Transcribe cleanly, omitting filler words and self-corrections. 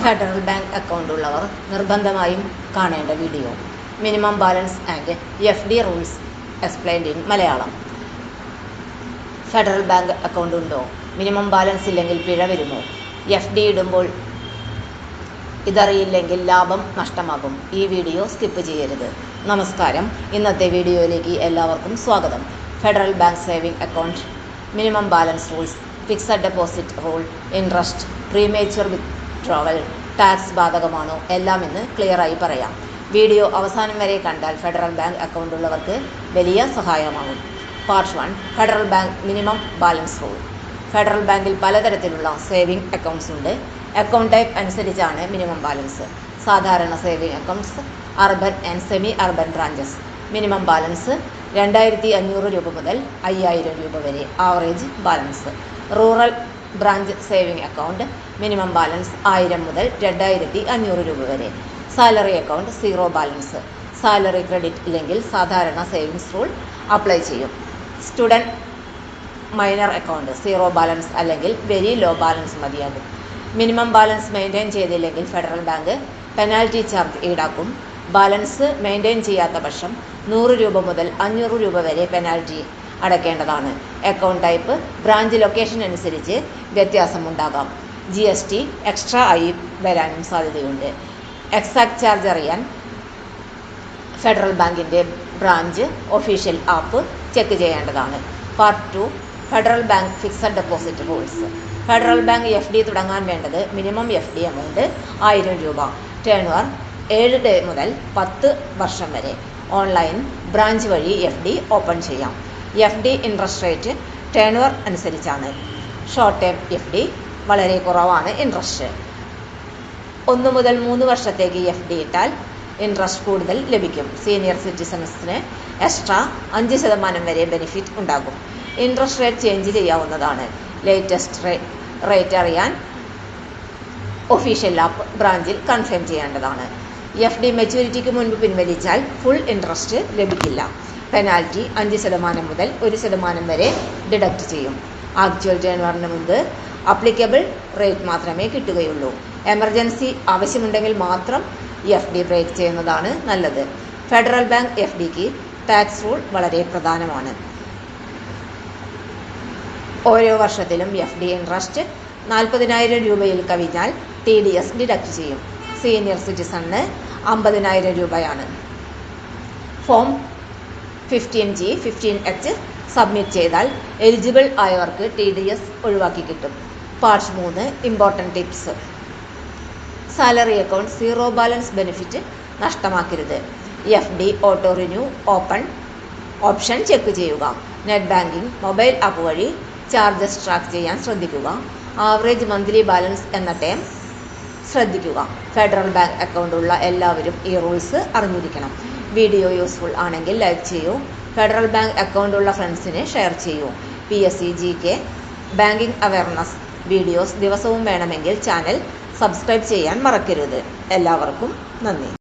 Federal Bank account ഉള്ളവർ നിർബന്ധമായും കാണേണ്ട video. Minimum balance and FD rules explained in Malayalam. Federal Bank account ഉണ്ടോ? Minimum balance ഇല്ലെങ്കിൽ പിഴ വരുമോ? FD ഇടുമ്പോൾ ഇതറിയില്ലെങ്കിൽ ലാഭം നഷ്ടമാകും. ഈ വീഡിയോ സ്കിപ്പ് ചെയ്യരുത്. നമസ്കാരം. ഇന്നത്തെ വീഡിയോയിലേക്ക് എല്ലാവർക്കും സ്വാഗതം. Federal Bank saving account, minimum balance rules, fixed deposit rule, interest, premature withdrawal, tax ബാധകമാണോ എല്ലാം ഇന്ന് ക്ലിയറായി പറയാം. വീഡിയോ അവസാനം വരെ കണ്ടാൽ ഫെഡറൽ ബാങ്ക് അക്കൗണ്ട് ഉള്ളവർക്ക് വലിയ സഹായമാകും. Part 1. Federal Bank minimum balance rule. Federal ബാങ്കിൽ പലതരത്തിലുള്ള സേവിംഗ് അക്കൗണ്ട്സ് ഉണ്ട്. അക്കൗണ്ട് ടൈപ്പ് അനുസരിച്ചാണ് മിനിമം ബാലൻസ്. സാധാരണ saving accounts, urban and semi urban branches. Minimum balance 2500 രൂപ മുതൽ 5000 രൂപ വരെ average balance. Rural branch saving account, minimum balance 1000 മുതൽ 2500 രൂപ വരെ. Salary account, zero balance. Salary credit ഇല്ലെങ്കിൽ സാധാരണ സേവിങ്സ് റൂൾ അപ്ലൈ ചെയ്യും. Student minor account, zero balance അല്ലെങ്കിൽ വെരി ലോ ബാലൻസ് മതിയാകും. മിനിമം ബാലൻസ് മെയിൻറ്റെയിൻ ചെയ്തില്ലെങ്കിൽ ഫെഡറൽ ബാങ്ക് പെനാൽറ്റി ചാർജ് ഈടാക്കും. ബാലൻസ് മെയിൻറ്റെയിൻ ചെയ്യാത്ത പക്ഷം 100 രൂപ മുതൽ 500 രൂപ വരെ പെനാൽറ്റി അടയ്ക്കേണ്ടതാണ്. അക്കൗണ്ട് ടൈപ്പ്, ബ്രാഞ്ച് ലൊക്കേഷൻ അനുസരിച്ച് വ്യത്യാസമുണ്ടാകാം. GST എക്സ്ട്രാ ആയി വരാനും സാധ്യതയുണ്ട്. എക്സാക്ട് ചാർജ് അറിയാൻ ഫെഡറൽ ബാങ്കിൻ്റെ ബ്രാഞ്ച് ഒഫീഷ്യൽ ആപ്പ് ചെക്ക് ചെയ്യേണ്ടതാണ്. Part 2. Federal Bank fixed deposit rules. Federal Bank FD തുടങ്ങാൻ വേണ്ടത് മിനിമം FD എമൗണ്ട് 1000 രൂപ. ടേൺ ഓവർ 7 ഡേ മുതൽ 10 വർഷം വരെ. ഓൺലൈൻ ബ്രാഞ്ച് വഴി FD ഓപ്പൺ ചെയ്യാം. FD interest rate turn over അനുസരിച്ചാണ്. ഷോർട്ട് ടേം FD വളരെ കുറവാണ് ഇൻട്രസ്റ്റ്. 1 മുതൽ 3 വർഷത്തേക്ക് FD ഇട്ടാൽ ഇൻട്രസ്റ്റ് കൂടുതൽ ലഭിക്കും. സീനിയർ സിറ്റിസൺസിന് എക്സ്ട്രാ 5% വരെ ബെനിഫിറ്റ് ഉണ്ടാകും. ഇൻട്രസ്റ്റ് റേറ്റ് ചേഞ്ച് ചെയ്യാവുന്നതാണ്. ലേറ്റസ്റ്റ് റേറ്റ് അറിയാൻ ഒഫീഷ്യൽ ആപ്പ് ബ്രാഞ്ചിൽ കൺഫേം ചെയ്യേണ്ടതാണ്. FD മെച്യൂരിറ്റിക്ക് മുൻപ് പിൻവലിച്ചാൽ ഫുൾ ഇൻട്രസ്റ്റ് ലഭിക്കില്ല. പെനാൽറ്റി 5% മുതൽ 1% വരെ ഡിഡക്റ്റ് ചെയ്യും. ആക്ച്വൽ ടേൺ ഓവറിന് മുൻപ് അപ്ലിക്കബിൾ റേറ്റ് മാത്രമേ കിട്ടുകയുള്ളൂ. എമർജൻസി ആവശ്യമുണ്ടെങ്കിൽ മാത്രം FD ബ്രേക്ക് ചെയ്യുന്നതാണ് നല്ലത്. ഫെഡറൽ ബാങ്ക് FDക്ക് ടാക്സ് റൂൾ വളരെ പ്രധാനമാണ്. ഓരോ വർഷത്തിലും FD ഇൻട്രസ്റ്റ് 40,000 രൂപയിൽ കവിഞ്ഞാൽ TDS ഡിഡക്റ്റ് ചെയ്യും. സീനിയർ സിറ്റിസണിന് 50,000 രൂപയാണ്. ഫോം 15G 15H സബ്മിറ്റ് ചെയ്താൽ എലിജിബിൾ ആയവർക്ക് TDS ഒഴിവാക്കി കിട്ടും. Part 3. Important tips. Salary account, zero balance benefit നഷ്ടമാക്കരുത്. FD auto renew option check ചെയ്യുക. നെറ്റ് ബാങ്കിംഗ്, മൊബൈൽ ആപ്പ് വഴി ചാർജസ് ട്രാക്ക് ചെയ്യാൻ ശ്രദ്ധിക്കുക. ആവറേജ് മന്ത്ലി ബാലൻസ് എന്ന ടേം ശ്രദ്ധിക്കുക. ഫെഡറൽ ബാങ്ക് അക്കൗണ്ട് ഉള്ള എല്ലാവരും ഈ റൂൾസ് അറിഞ്ഞിരിക്കണം. വീഡിയോ യൂസ്ഫുൾ ആണെങ്കിൽ ലൈക്ക് ചെയ്യൂ. ഫെഡറൽ ബാങ്ക് അക്കൗണ്ട് ഉള്ള ഫ്രണ്ട്സിന് ഷെയർ ചെയ്യൂ. PSC GK banking awareness videos ദിവസവും വേണമെങ്കിൽ ചാനൽ സബ്സ്ക്രൈബ് ചെയ്യാൻ മറക്കരുത്. എല്ലാവർക്കും നന്ദി.